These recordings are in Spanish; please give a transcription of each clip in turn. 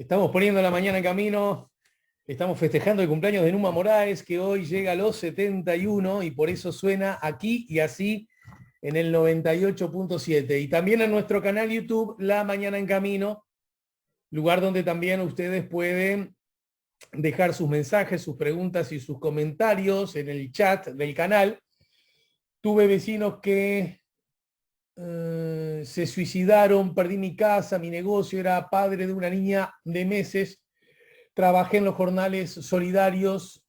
Estamos poniendo la mañana en camino, estamos festejando el cumpleaños de Numa Moraes, que hoy llega a los 71 y por eso suena aquí y así en el 98.7. Y también en nuestro canal YouTube, La Mañana en Camino, lugar donde también ustedes pueden dejar sus mensajes, sus preguntas y sus comentarios en el chat del canal. Tuve vecinos que se suicidaron, perdí mi casa, mi negocio, era padre de una niña de meses, trabajé en los jornales solidarios,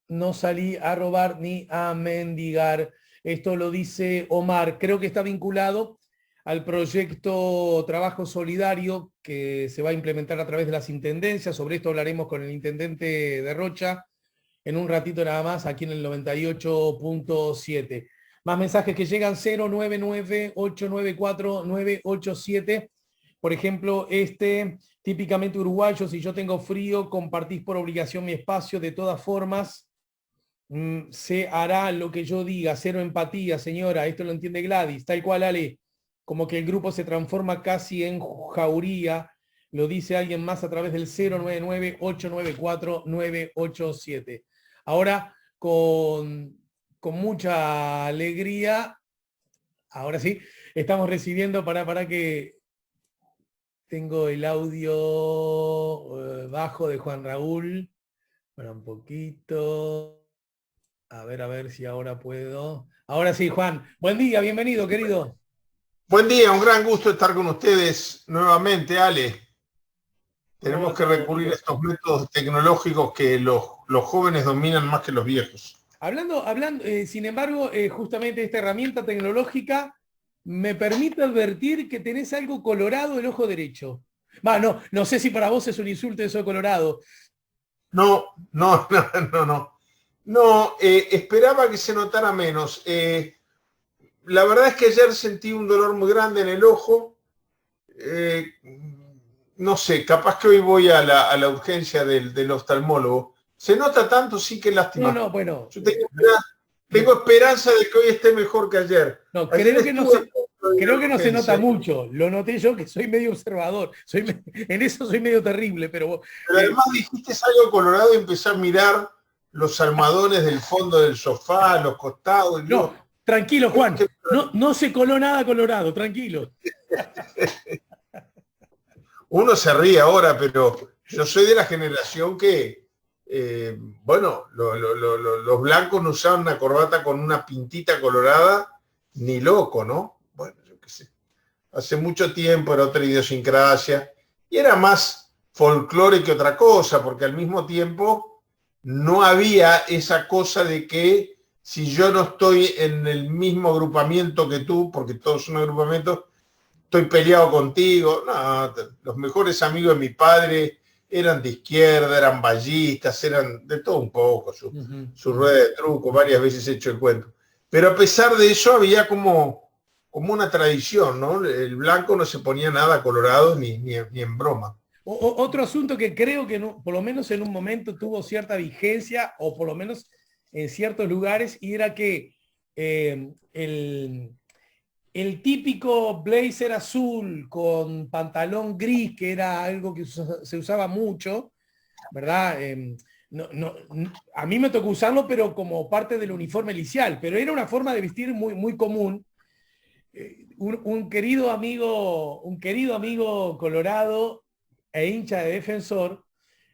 no salí a robar ni a mendigar. Esto lo dice Omar, creo que está vinculado al proyecto Trabajo Solidario que se va a implementar a través de las intendencias. Sobre esto hablaremos con el intendente de Rocha en un ratito nada más, aquí en el 98.7. Más mensajes que llegan, 099-894-987. Por ejemplo, típicamente uruguayo: si yo tengo frío, compartís por obligación mi espacio, de todas formas, se hará lo que yo diga. Cero empatía, señora, esto lo entiende Gladys, tal cual, Ale, como que el grupo se transforma casi en jauría, lo dice alguien más a través del 099-894-987. Ahora, con mucha alegría, ahora sí, estamos recibiendo, para que tengo el audio bajo de Juan Raúl, para un poquito, a ver si ahora puedo. Ahora sí, Juan, buen día, bienvenido, querido. Buen día, un gran gusto estar con ustedes nuevamente, Ale. ¿Cómo Tenemos va que todo, recurrir a amigo? estos métodos tecnológicos que los jóvenes dominan más que los viejos. Hablando, sin embargo, justamente esta herramienta tecnológica me permite advertir que tenés algo colorado el ojo derecho. No sé si para vos es un insulto eso de colorado. No, no, no, no, no. No, esperaba que se notara menos. La verdad es que ayer sentí un dolor muy grande en el ojo. Eh, no sé, capaz que hoy voy a la urgencia del oftalmólogo. Se nota tanto, sí, que lástima. No, bueno, Yo tengo esperanza de que hoy esté mejor que ayer. no, Ayer estuve a punto de ir a creo la que no se nota urgencia. mucho. Lo noté yo, que soy medio observador. En eso soy medio terrible, pero Pero además dijiste algo colorado y empecé a mirar los almohadones del fondo del sofá, los costados, y no, digo, tranquilo, ¿qué, Juan. qué- No se coló nada colorado, tranquilo. Uno se ríe ahora, pero yo soy de la generación que, bueno, los blancos no usaban una corbata con una pintita colorada, ni loco, ¿no? Bueno, yo qué sé. Hace mucho tiempo era otra idiosincrasia y era más folclore que otra cosa, porque al mismo tiempo no había esa cosa de que si yo no estoy en el mismo agrupamiento que tú, porque todos son agrupamientos, estoy peleado contigo. No, los mejores amigos de mi padre eran de izquierda, eran ballistas, eran de todo un poco, su rueda de truco, varias veces he hecho el cuento. Pero a pesar de eso había como una tradición, ¿no? El blanco no se ponía nada colorado ni en broma. Otro asunto que creo que por lo menos en un momento tuvo cierta vigencia, o por lo menos en ciertos lugares, y era que el típico blazer azul con pantalón gris, que era algo que se usaba mucho, ¿verdad? A mí me tocó usarlo, pero como parte del uniforme licial, pero era una forma de vestir muy, muy común. Un querido amigo colorado e hincha de Defensor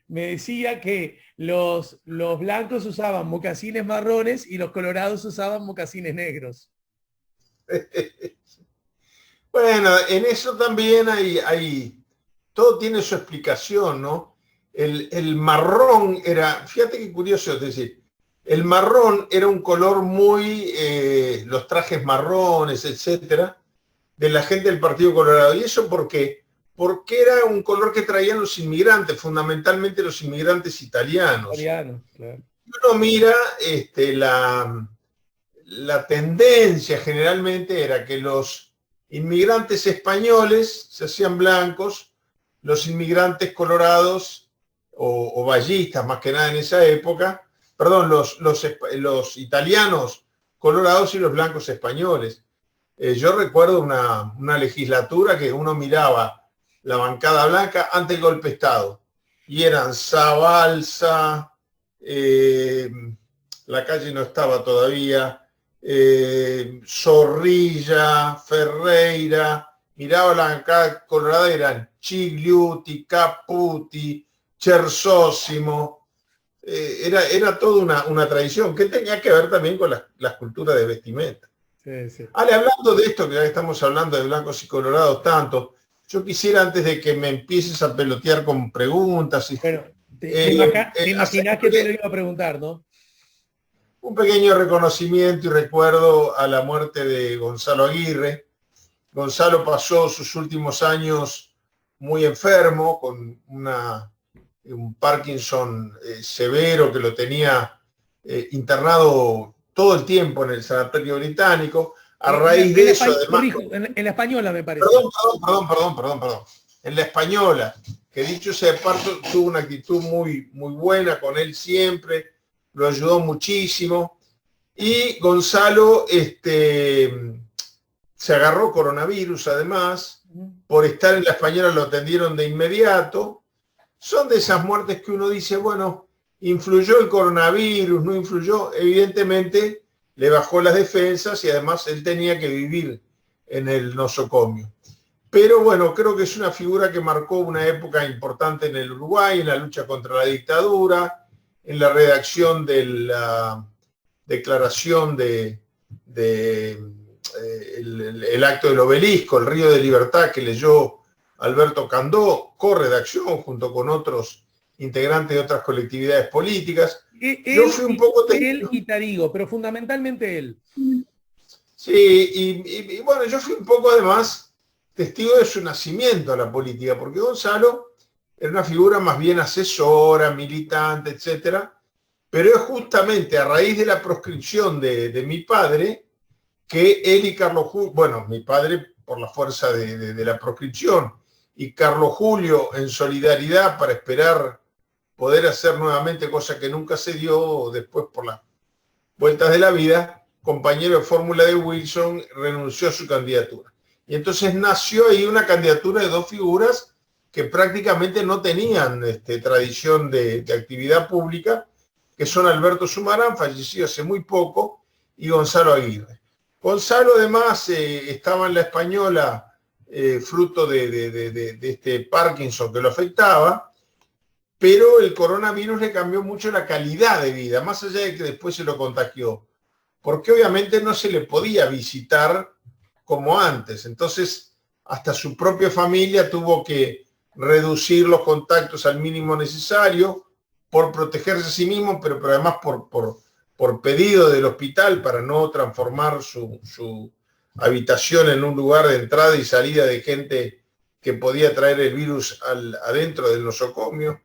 me decía que los blancos usaban mocasines marrones y los colorados usaban mocasines negros. Bueno, en eso también todo tiene su explicación, ¿no? El marrón era, fíjate qué curioso, es decir, el marrón era un color muy, los trajes marrones, etcétera, de la gente del Partido Colorado. ¿Y eso por qué? Porque era un color que traían los inmigrantes, fundamentalmente los inmigrantes italianos. Italiano, claro. Uno mira la tendencia generalmente era que los inmigrantes españoles se hacían blancos, los inmigrantes colorados o ballistas, más que nada en esa época, perdón, los italianos colorados y los blancos españoles. Yo recuerdo una legislatura que uno miraba la bancada blanca ante el golpe de Estado. Y eran Zabalza, la calle no estaba todavía, Zorrilla, Ferreira, miraba la bancada colorada, eran Chigliuti, Caputi, Chersósimo, era toda una tradición que tenía que ver también con las culturas de vestimenta. Sí, sí. Ale, hablando de esto, que ya estamos hablando de blancos y colorados tanto, yo quisiera, antes de que me empieces a pelotear con preguntas, Bueno, te imaginás que te lo iba a preguntar, ¿no? un pequeño reconocimiento y recuerdo a la muerte de Gonzalo Aguirre. Gonzalo pasó sus últimos años muy enfermo, con un Parkinson severo que lo tenía internado todo el tiempo en el sanatorio británico. A raíz de eso, además... En la española, me parece. Perdón. En la española, que dicho sea de paso, tuvo una actitud muy buena con él siempre, lo ayudó muchísimo. Y Gonzalo se agarró coronavirus, además, por estar en la española lo atendieron de inmediato. Son de esas muertes que uno dice, bueno, ¿influyó el coronavirus? ¿No influyó? Evidentemente le bajó las defensas y además él tenía que vivir en el nosocomio. Pero bueno, creo que es una figura que marcó una época importante en el Uruguay, en la lucha contra la dictadura, en la redacción de la declaración el acto del obelisco, el Río de Libertad, que leyó Alberto Candó, corredacción junto con otros integrantes de otras colectividades políticas. Yo fui un poco él y Tarigo, pero fundamentalmente él. Sí, y bueno, yo fui un poco además testigo de su nacimiento a la política, porque Gonzalo era una figura más bien asesora, militante, etcétera, pero es justamente a raíz de la proscripción de mi padre que él y Carlos Julio, bueno, mi padre por la fuerza de la proscripción, y Carlos Julio en solidaridad para esperar poder hacer nuevamente, cosa que nunca se dio después por las vueltas de la vida, compañero de fórmula de Wilson, renunció a su candidatura. Y entonces nació ahí una candidatura de dos figuras que prácticamente no tenían tradición de actividad pública, que son Alberto Sumarán, fallecido hace muy poco, y Gonzalo Aguirre. Gonzalo además estaba en la española fruto de este Parkinson que lo afectaba, pero el coronavirus le cambió mucho la calidad de vida, más allá de que después se lo contagió, porque obviamente no se le podía visitar como antes. Entonces, hasta su propia familia tuvo que reducir los contactos al mínimo necesario por protegerse a sí mismo, pero además por pedido del hospital para no transformar su habitación en un lugar de entrada y salida de gente que podía traer el virus adentro del nosocomio.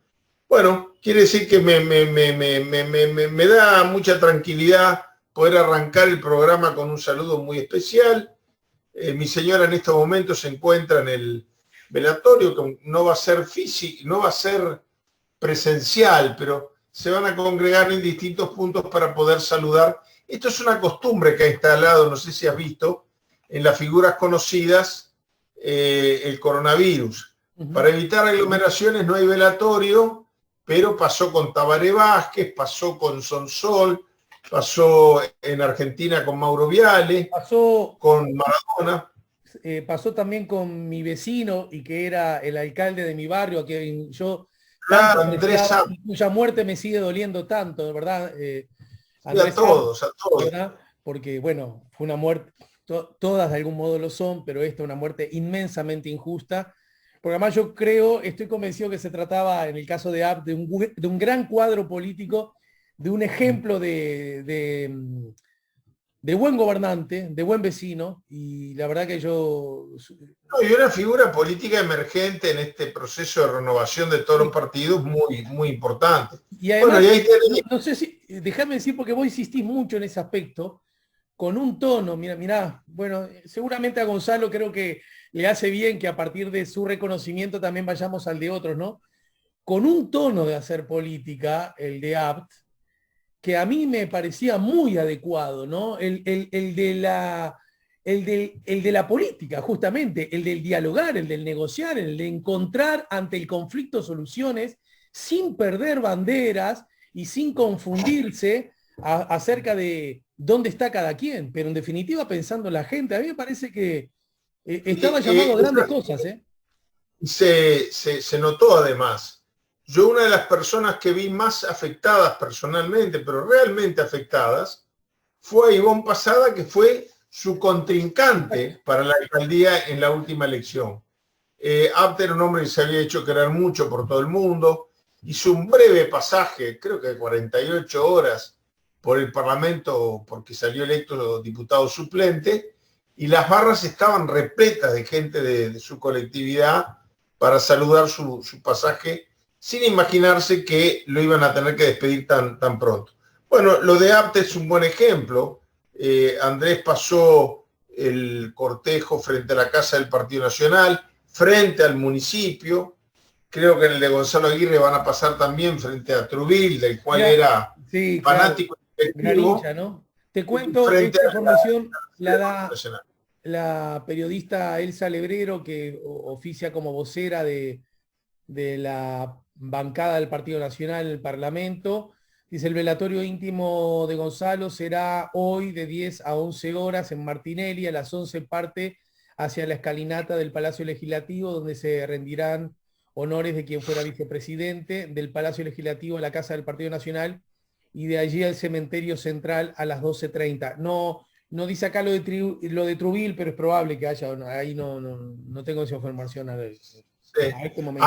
Bueno, quiere decir que me da mucha tranquilidad poder arrancar el programa con un saludo muy especial. Mi señora en estos momentos se encuentra en el velatorio, que no va a ser físico, no va a ser presencial, pero se van a congregar en distintos puntos para poder saludar. Esto es una costumbre que ha instalado, no sé si has visto, en las figuras conocidas, el coronavirus. Para evitar aglomeraciones no hay velatorio, pero pasó con Tabaré Vázquez, pasó con Sonsol, pasó en Argentina con Mauro Viale, pasó con Maradona. Pasó también con mi vecino y que era el alcalde de mi barrio, a quien yo claro, Andrés Sanz, cuya muerte me sigue doliendo tanto, de verdad. Andrés a todos. ¿Verdad? Porque, bueno, fue una muerte, todas de algún modo lo son, pero esta es una muerte inmensamente injusta. Porque además yo creo, estoy convencido que se trataba, en el caso de Abd, de un gran cuadro político, de un ejemplo de buen gobernante, de buen vecino, y la verdad que yo... No, y una figura política emergente en este proceso de renovación de todos los partidos muy importante. Y además, bueno, y ahí no sé si, déjame decir, porque vos insistís mucho en ese aspecto, con un tono, mirá, bueno, seguramente a Gonzalo creo que le hace bien que a partir de su reconocimiento también vayamos al de otros, ¿no? Con un tono de hacer política, el de Abt, que a mí me parecía muy adecuado, ¿no? El de el de la política, justamente, el del dialogar, el del negociar, el de encontrar ante el conflicto soluciones sin perder banderas y sin confundirse acerca de dónde está cada quien, pero en definitiva pensando en la gente. A mí me parece que estaba llamado a grandes cosas. Se notó además. Yo una de las personas que vi más afectadas personalmente, pero realmente afectadas, fue a Ivonne Posada, que fue su contrincante para la alcaldía en la última elección. Abte era un hombre que se había hecho querer mucho por todo el mundo, hizo un breve pasaje, creo que de 48 horas, por el Parlamento porque salió electo diputado suplente, y las barras estaban repletas de gente de su colectividad para saludar su pasaje, sin imaginarse que lo iban a tener que despedir tan pronto. Bueno, lo de Abte es un buen ejemplo. Andrés pasó el cortejo frente a la Casa del Partido Nacional, frente al municipio. Creo que en el de Gonzalo Aguirre van a pasar también frente a Trubil, del cual era fanático. Claro, gran hincha, ¿no? Te cuento, esta información la da la periodista Elsa Lebrero, que oficia como vocera de la bancada del Partido Nacional en el Parlamento. Dice, el velatorio íntimo de Gonzalo será hoy de 10 a 11 horas en Martinelli. A las 11 parte hacia la escalinata del Palacio Legislativo, donde se rendirán honores de quien fuera vicepresidente, del Palacio Legislativo a la Casa del Partido Nacional, y de allí al cementerio central a las 12:30. No dice acá lo de Trubil, pero es probable que haya, ahí no tengo esa información. A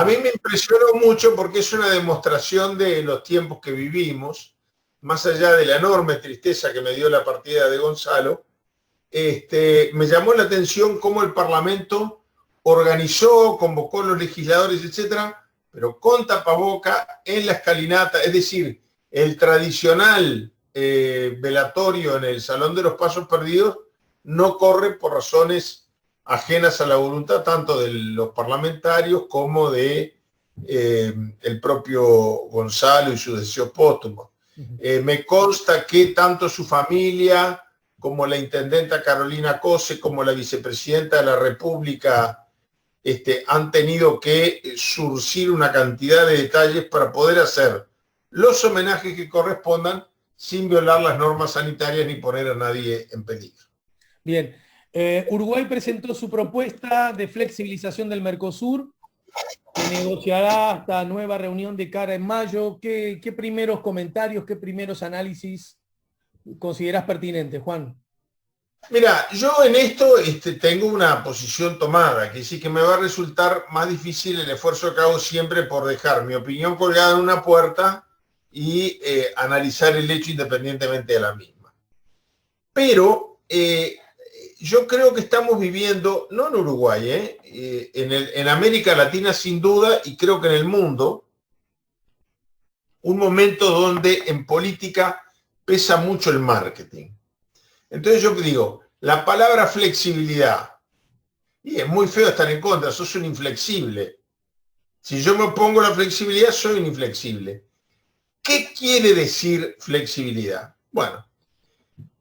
mí me impresionó mucho porque es una demostración de los tiempos que vivimos, más allá de la enorme tristeza que me dio la partida de Gonzalo. Me llamó la atención cómo el Parlamento organizó, convocó a los legisladores, etcétera, pero con tapaboca en la escalinata, es decir, el tradicional velatorio en el Salón de los Pasos Perdidos no corre por razones ajenas a la voluntad tanto de los parlamentarios como de el propio Gonzalo y sus deseos póstumos. Me consta que tanto su familia como la intendenta Carolina Cose, como la vicepresidenta de la República, han tenido que surcir una cantidad de detalles para poder hacer los homenajes que correspondan sin violar las normas sanitarias ni poner a nadie en peligro. Bien. Uruguay presentó su propuesta de flexibilización del Mercosur, que negociará hasta nueva reunión de cara en mayo. ¿Qué primeros comentarios, qué primeros análisis considerás pertinentes, Juan? Mira, yo en esto tengo una posición tomada, que sí que me va a resultar más difícil el esfuerzo que hago siempre por dejar mi opinión colgada en una puerta y analizar el hecho independientemente de la misma. Pero yo creo que estamos viviendo, no en Uruguay, en América Latina sin duda, y creo que en el mundo, un momento donde en política pesa mucho el marketing. Entonces yo digo, la palabra flexibilidad, y es muy feo estar en contra, sos un inflexible. Si yo me opongo a la flexibilidad, soy un inflexible. ¿Qué quiere decir flexibilidad? Bueno,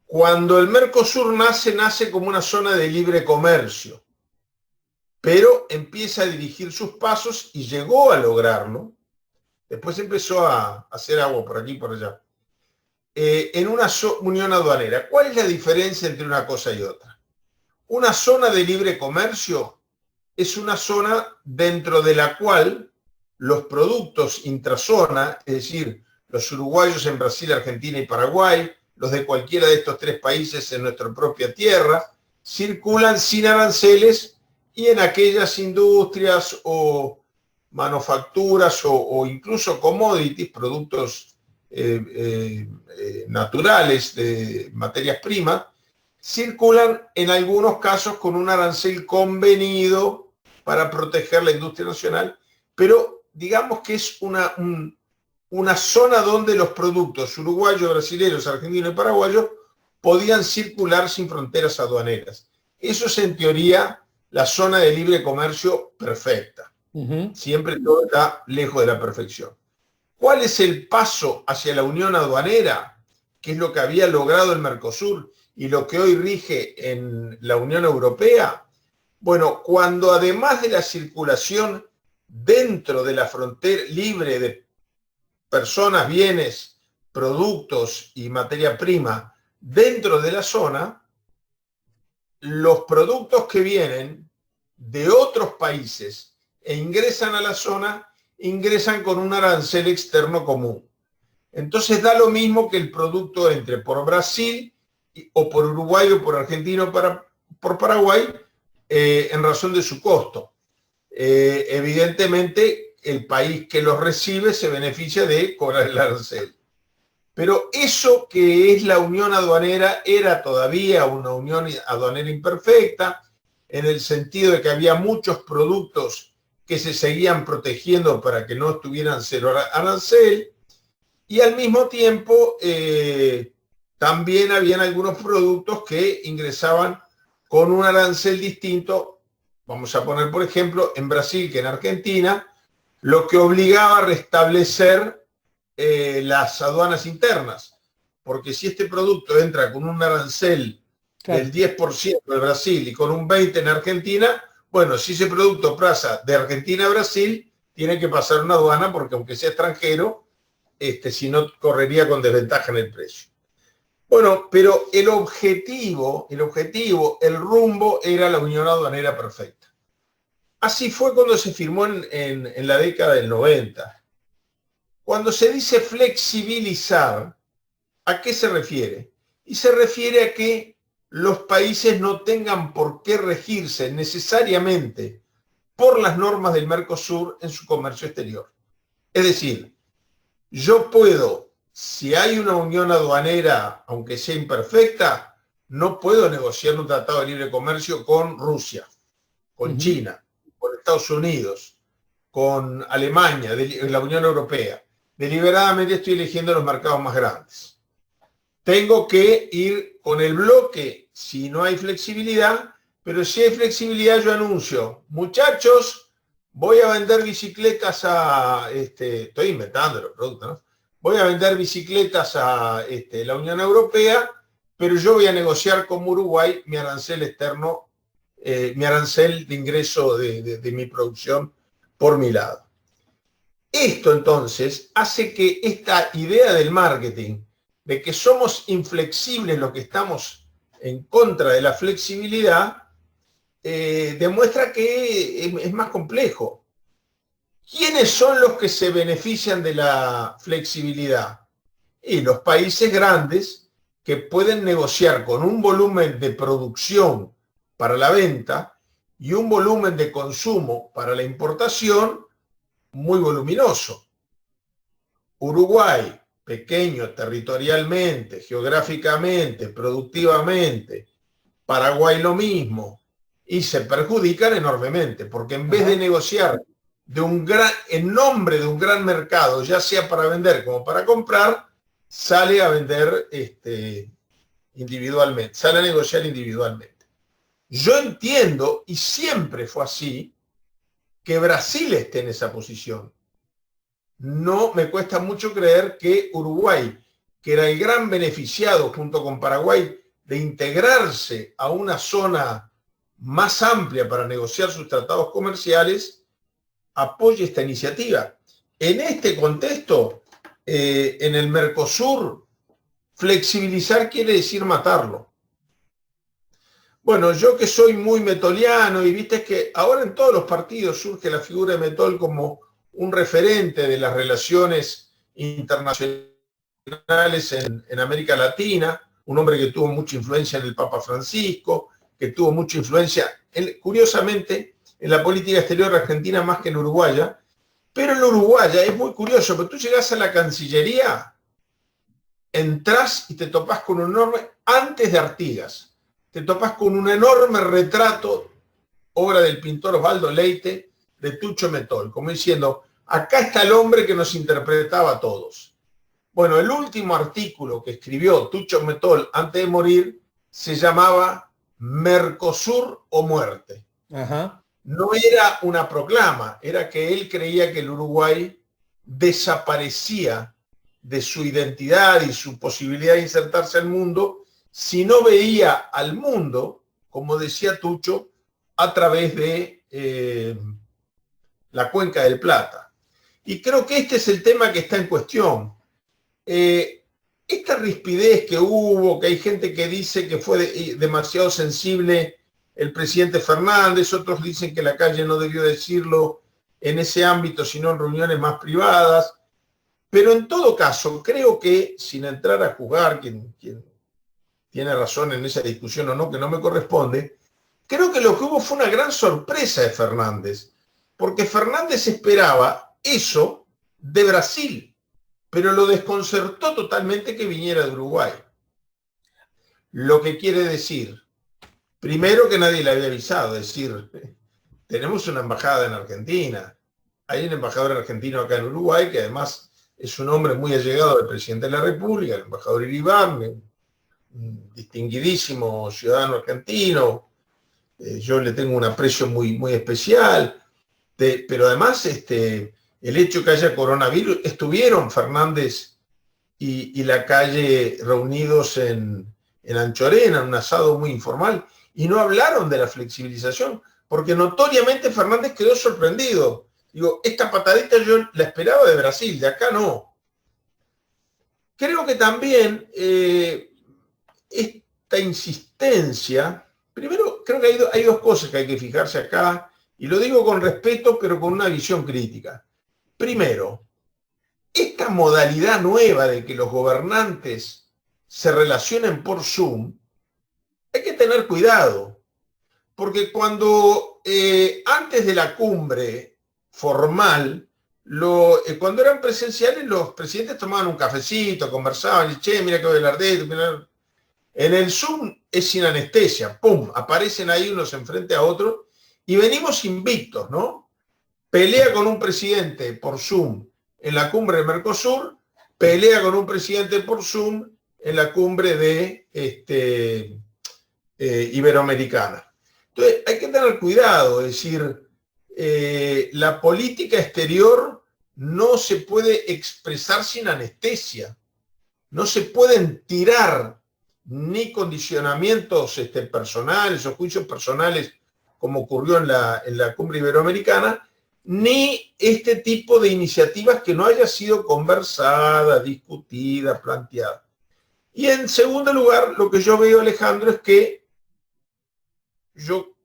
cuando el Mercosur nace como una zona de libre comercio, pero empieza a dirigir sus pasos y llegó a lograrlo. Después empezó a hacer agua por aquí y por allá. En una unión aduanera. ¿Cuál es la diferencia entre una cosa y otra? Una zona de libre comercio es una zona dentro de la cual los productos intrazona, es decir, los uruguayos en Brasil, Argentina y Paraguay, los de cualquiera de estos tres países en nuestra propia tierra, circulan sin aranceles y en aquellas industrias o manufacturas o incluso commodities, productos naturales de materias primas, circulan en algunos casos con un arancel convenido para proteger la industria nacional, pero digamos que es una zona donde los productos uruguayos, brasileños, argentinos y paraguayos podían circular sin fronteras aduaneras. Eso es en teoría la zona de libre comercio perfecta. Siempre todo está lejos de la perfección. ¿Cuál es el paso hacia la unión aduanera? Que es lo que había logrado el Mercosur y lo que hoy rige en la Unión Europea? Bueno, cuando además de la circulación dentro de la frontera libre de personas, bienes, productos y materia prima dentro de la zona, los productos que vienen de otros países e ingresan a la zona, ingresan con un arancel externo común. Entonces da lo mismo que el producto entre por Brasil o por Uruguay o por Argentina o por Paraguay en razón de su costo. Evidentemente, el país que los recibe se beneficia de cobrar el arancel. Pero eso que es la unión aduanera era todavía una unión aduanera imperfecta, en el sentido de que había muchos productos que se seguían protegiendo para que no estuvieran cero arancel, y al mismo tiempo también habían algunos productos que ingresaban con un arancel distinto. Vamos a poner, por ejemplo, en Brasil que en Argentina, lo que obligaba a restablecer las aduanas internas, porque si este producto entra con un arancel del 10% de Brasil y con un 20% en Argentina, bueno, si ese producto pasa de Argentina a Brasil, tiene que pasar una aduana, porque aunque sea extranjero, si no correría con desventaja en el precio. Bueno, pero el objetivo, el rumbo era la unión aduanera perfecta. Así fue cuando se firmó en la década del 90. Cuando se dice flexibilizar, ¿a qué se refiere? Y se refiere a que los países no tengan por qué regirse necesariamente por las normas del Mercosur en su comercio exterior. Es decir, yo puedo, si hay una unión aduanera, aunque sea imperfecta, no puedo negociar un tratado de libre comercio con Rusia, con China, con Estados Unidos, con Alemania, la Unión Europea. Deliberadamente estoy eligiendo los mercados más grandes. Tengo que ir con el bloque si no hay flexibilidad, pero si hay flexibilidad yo anuncio, muchachos, voy a vender bicicletas estoy inventando los productos, ¿no? Voy a vender bicicletas a la Unión Europea, pero yo voy a negociar con Uruguay mi arancel externo, mi arancel de ingreso de mi producción por mi lado. Esto entonces hace que esta idea del marketing, de que somos inflexibles los que estamos en contra de la flexibilidad, demuestra que es más complejo. ¿Quiénes son los que se benefician de la flexibilidad? Y los países grandes que pueden negociar con un volumen de producción para la venta y un volumen de consumo para la importación muy voluminoso. Uruguay, pequeño territorialmente, geográficamente, productivamente. Paraguay lo mismo. Y se perjudican enormemente, porque en vez de negociar en nombre de un gran mercado, ya sea para vender como para comprar, sale a vender individualmente, sale a negociar individualmente. Yo entiendo, y siempre fue así, que Brasil esté en esa posición. No me cuesta mucho creer que Uruguay, que era el gran beneficiado junto con Paraguay de integrarse a una zona más amplia para negociar sus tratados comerciales, apoye esta iniciativa. En este contexto, en el Mercosur, flexibilizar quiere decir matarlo. Bueno, yo que soy muy metoliano, y viste que ahora en todos los partidos surge la figura de Metol como un referente de las relaciones internacionales en América Latina, un hombre que tuvo mucha influencia en el Papa Francisco, que tuvo mucha influencia, curiosamente, en la política exterior argentina más que en uruguaya, pero en uruguaya es muy curioso, porque tú llegás a la Cancillería, entrás y te topás con un enorme, antes de Artigas, te topás con un enorme retrato, obra del pintor Osvaldo Leite, de Tucho Metol, como diciendo, acá está el hombre que nos interpretaba a todos. Bueno, el último artículo que escribió Tucho Metol antes de morir se llamaba Mercosur o muerte. Ajá. No era una proclama, era que él creía que el Uruguay desaparecía de su identidad y su posibilidad de insertarse al mundo si no veía al mundo, como decía Tucho, a través de la Cuenca del Plata. Y creo que este es el tema que está en cuestión. Esta rispidez que hubo, que hay gente que dice que fue demasiado sensible el presidente Fernández, otros dicen que la calle no debió decirlo en ese ámbito, sino en reuniones más privadas. Pero en todo caso, creo que, sin entrar a juzgar quien tiene razón en esa discusión o no, que no me corresponde, creo que lo que hubo fue una gran sorpresa de Fernández, porque Fernández esperaba eso de Brasil, pero lo desconcertó totalmente que viniera de Uruguay. Lo que quiere decir, primero, que nadie le había avisado, es decir, tenemos una embajada en Argentina, hay un embajador argentino acá en Uruguay, que además es un hombre muy allegado al presidente de la República, el embajador Iribarne, un distinguidísimo ciudadano argentino, yo le tengo un aprecio muy, muy especial, pero además el hecho que haya coronavirus, estuvieron Fernández y la calle reunidos en Anchorena, en un asado muy informal, y no hablaron de la flexibilización, porque notoriamente Fernández quedó sorprendido. Digo, esta patadita yo la esperaba de Brasil, de acá no. Creo que también esta insistencia, primero creo que hay dos cosas que hay que fijarse acá, y lo digo con respeto, pero con una visión crítica. Primero, esta modalidad nueva de que los gobernantes se relacionen por Zoom, hay que tener cuidado, porque cuando antes de la cumbre formal, cuando eran presenciales, los presidentes tomaban un cafecito, conversaban, y che, mira que Velarde, en el Zoom es sin anestesia, pum, aparecen ahí unos enfrente a otros, y venimos invictos, ¿no? Pelea con un presidente por Zoom en la cumbre de Mercosur, pelea con un presidente por Zoom en la cumbre de Iberoamericana. Entonces hay que tener cuidado, es decir, la política exterior no se puede expresar sin anestesia, no se pueden tirar ni condicionamientos personales o juicios personales como ocurrió en la cumbre iberoamericana, ni este tipo de iniciativas que no haya sido conversada, discutida, planteada. Y en segundo lugar, lo que yo veo, Alejandro, es que yo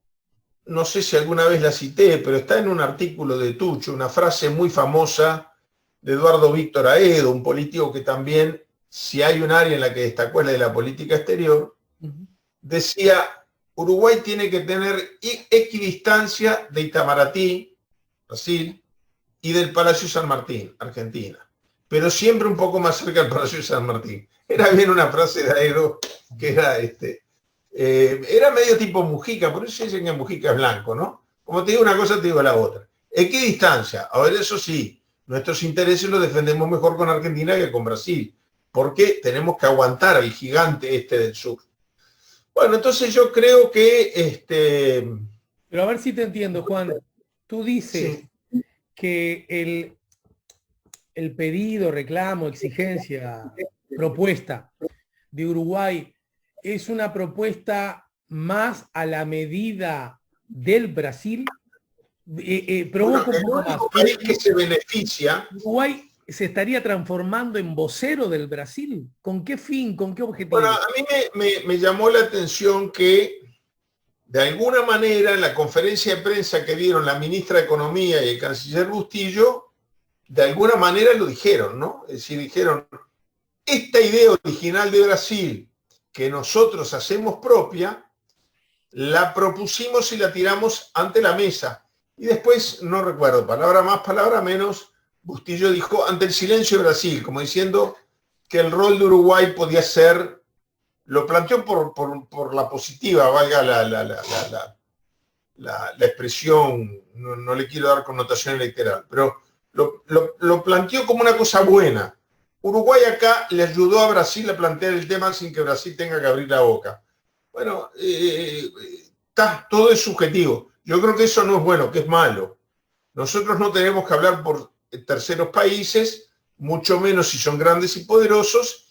no sé si alguna vez la cité, pero está en un artículo de Tucho, una frase muy famosa de Eduardo Víctor Aedo, un político que también, si hay un área en la que destacó es la de la política exterior, decía, Uruguay tiene que tener equidistancia de Itamaraty, Brasil, y del Palacio San Martín, Argentina, pero siempre un poco más cerca del Palacio San Martín. Era bien una frase de Aedo que era era medio tipo Mujica, por eso dicen que Mujica es blanco, ¿no? Como te digo una cosa, te digo la otra. Equidistancia. Ahora, eso sí, nuestros intereses los defendemos mejor con Argentina que con Brasil, porque tenemos que aguantar al gigante del sur. Bueno, entonces yo creo que... Pero a ver si te entiendo, Juan. Tú dices que el pedido, reclamo, exigencia, propuesta de Uruguay es una propuesta más a la medida del Brasil. Bueno, el único país que se beneficia... Uruguay se estaría transformando en vocero del Brasil. ¿Con qué fin? ¿Con qué objetivo? Bueno, a mí me llamó la atención que de alguna manera en la conferencia de prensa que dieron la ministra de Economía y el canciller Bustillo, de alguna manera lo dijeron, ¿no? Es decir, dijeron, esta idea original de Brasil que nosotros hacemos propia, la propusimos y la tiramos ante la mesa. Y después, no recuerdo, palabra más, palabra menos, Bustillo dijo, ante el silencio de Brasil, como diciendo que el rol de Uruguay podía ser, lo planteó por la positiva, valga la expresión, no le quiero dar connotación literal, pero lo planteó como una cosa buena. Uruguay acá le ayudó a Brasil a plantear el tema sin que Brasil tenga que abrir la boca. Bueno, todo es subjetivo. Yo creo que eso no es bueno, que es malo. Nosotros no tenemos que hablar por terceros países, mucho menos si son grandes y poderosos,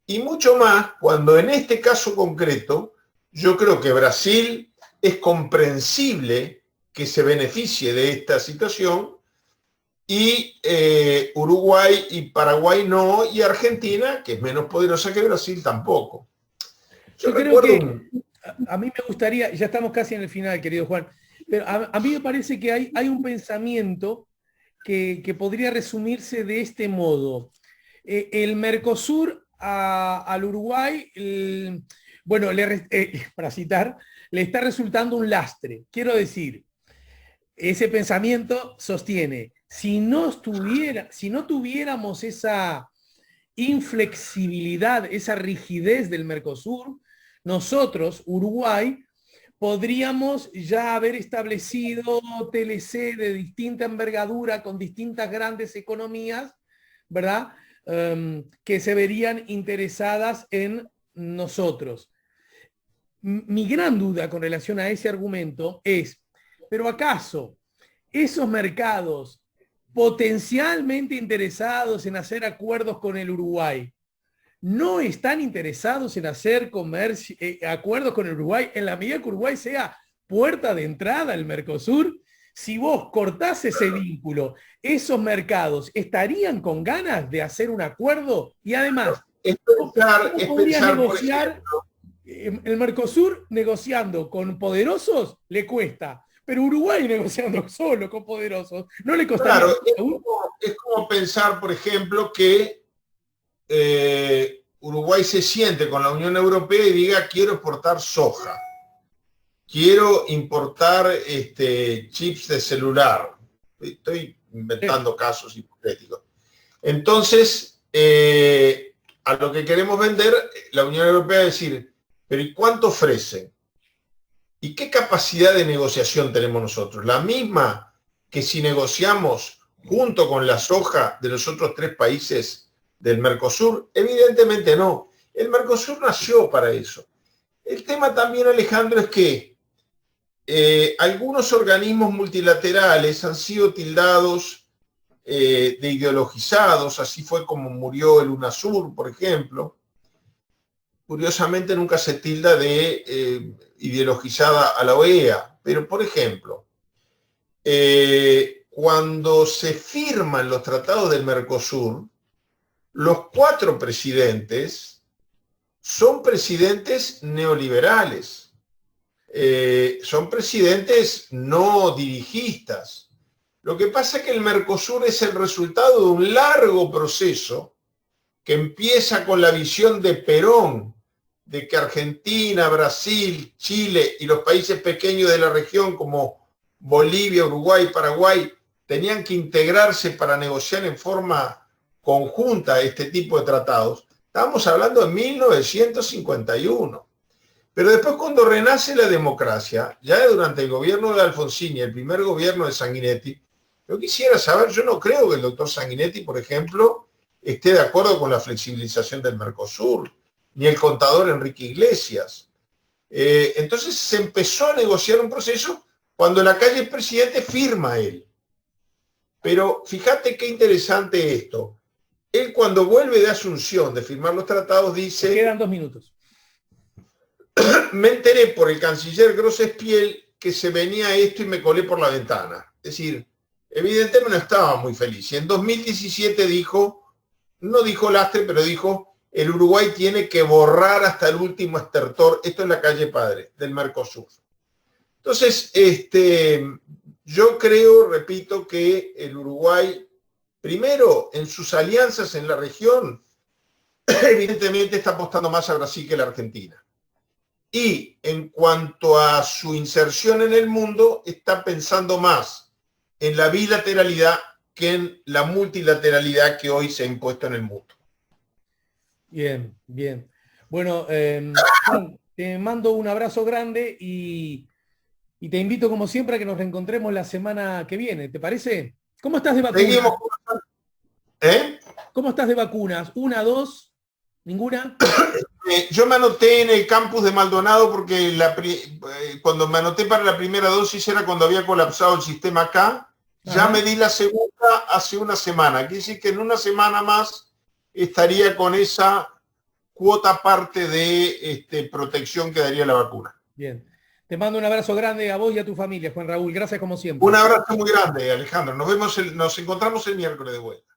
y mucho más cuando en este caso concreto yo creo que Brasil es comprensible que se beneficie de esta situación y Uruguay y Paraguay no, y Argentina, que es menos poderosa que Brasil, tampoco. Yo creo que a mí me gustaría, ya estamos casi en el final, querido Juan, pero a mí me parece que hay un pensamiento que podría resumirse de este modo. El Mercosur al Uruguay, bueno, para citar, le está resultando un lastre. Quiero decir, ese pensamiento sostiene, si no tuviéramos esa inflexibilidad, esa rigidez del Mercosur, nosotros, Uruguay, podríamos ya haber establecido TLC de distinta envergadura con distintas grandes economías, ¿verdad? Que se verían interesadas en nosotros. Mi gran duda con relación a ese argumento es, ¿pero acaso esos mercados potencialmente interesados en hacer acuerdos con el Uruguay no están interesados en hacer acuerdos con el Uruguay en la medida que Uruguay sea puerta de entrada al Mercosur? Si vos cortás ese vínculo, esos mercados estarían con ganas de hacer un acuerdo y además, ¿cómo podrías negociar? El Mercosur negociando con poderosos le cuesta, pero Uruguay negociando solo con poderosos no le costaría. Claro, es como pensar, por ejemplo, que Uruguay se siente con la Unión Europea y diga quiero exportar soja, quiero importar chips de celular. Estoy inventando casos hipotéticos. Entonces, a lo que queremos vender, la Unión Europea va a decir, pero ¿y cuánto ofrecen? ¿Y qué capacidad de negociación tenemos nosotros? ¿La misma que si negociamos junto con la soja de los otros 3 países del Mercosur? Evidentemente no. El Mercosur nació para eso. El tema también, Alejandro, es que algunos organismos multilaterales han sido tildados de ideologizados, así fue como murió el UNASUR, por ejemplo. Curiosamente nunca se tilda de ideologizada a la OEA, pero por ejemplo, cuando se firman los tratados del Mercosur, los 4 presidentes son presidentes neoliberales, son presidentes no dirigistas. Lo que pasa es que el Mercosur es el resultado de un largo proceso que empieza con la visión de Perón, de que Argentina, Brasil, Chile y los países pequeños de la región como Bolivia, Uruguay, Paraguay tenían que integrarse para negociar en forma conjunta este tipo de tratados. Estamos hablando de 1951. Pero después cuando renace la democracia, ya durante el gobierno de Alfonsín y el primer gobierno de Sanguinetti, yo quisiera saber, yo no creo que el doctor Sanguinetti, por ejemplo, esté de acuerdo con la flexibilización del Mercosur, ni el contador Enrique Iglesias. Entonces se empezó a negociar un proceso cuando Lacalle el presidente firma él. Pero fíjate qué interesante esto. Él cuando vuelve de Asunción de firmar los tratados dice... Me quedan 2 minutos. Me enteré por el canciller Grossespiel que se venía esto y me colé por la ventana. Es decir, evidentemente no estaba muy feliz. Y en 2017 dijo, no dijo lastre, pero dijo, el Uruguay tiene que borrar hasta el último estertor. Esto es Lacalle padre del Mercosur. Entonces, yo creo, repito, que el Uruguay, primero, en sus alianzas en la región, evidentemente está apostando más a Brasil que a la Argentina. Y en cuanto a su inserción en el mundo, está pensando más en la bilateralidad que en la multilateralidad que hoy se ha impuesto en el mundo. Bien, bien. Bueno, Juan, te mando un abrazo grande y te invito como siempre a que nos reencontremos la semana que viene. ¿Te parece? ¿Cómo estás de vacunas? Seguimos. ¿Cómo estás de vacunas? ¿1, 2? ¿Ninguna? Yo me anoté en el campus de Maldonado porque cuando me anoté para la primera dosis era cuando había colapsado el sistema acá. Ya Ajá. me di la segunda hace una semana. Quiere decir que en una semana más estaría con esa cuota parte de protección que daría la vacuna. Bien. Te mando un abrazo grande a vos y a tu familia, Juan Raúl. Gracias como siempre. Un abrazo muy grande, Alejandro. Nos encontramos el miércoles de vuelta.